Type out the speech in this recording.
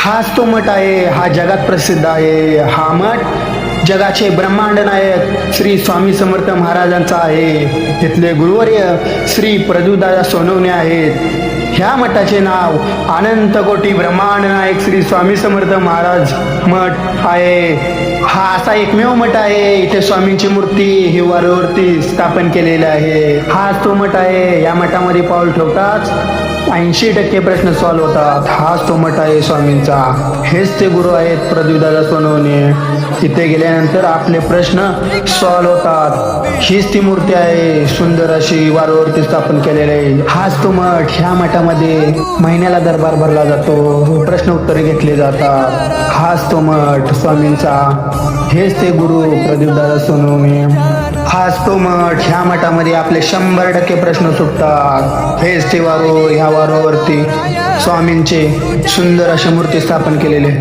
हाच तो मठ आहे, हा जगात प्रसिद्ध आहे. हा मठ जगाचे ब्रह्मांड नायक श्री स्वामी समर्थ महाराजांचा आहे. तिथले गुरुवर्य श्री प्रदूदादा सोनवणे आहेत. ह्या मठाचे नाव अनंत कोटी ब्रह्मांड नायक श्री स्वामी समर्थ महाराज मठ आहे. हा असा एकमेव मठ आहे इथे स्वामींची मूर्ती ही वरवरती स्थापन केलेली आहे. हाच तो मठ आहे. या मठामध्ये पाऊल ठेवताच 80% प्रश्न सॉल्व्ह होतात. हाच तो मठ आहे स्वामींचा. हेच ते गुरु आहेत प्रदीपदादा सोनवणे. तिथे गेल्यानंतर आपले प्रश्न सॉल्व्ह होतात. हीच ती मूर्ती आहे सुंदर अशी वारवरती स्थापन केलेली आहे. हाच तो मठ. ह्या मठामध्ये महिन्याला दरबार भरला जातो, प्रश्न उत्तरे घेतले जातात. हाच तो मठ स्वामींचा. हेच ते गुरु प्रदीपदादा सोनवणे. हाच तो मठ. ह्या मठामध्ये आपले 100% प्रश्न सुटतात. हेच ते वारू. ह्या वारूवरती स्वामींचे सुंदर अशी मूर्ती स्थापन केलेली आहे.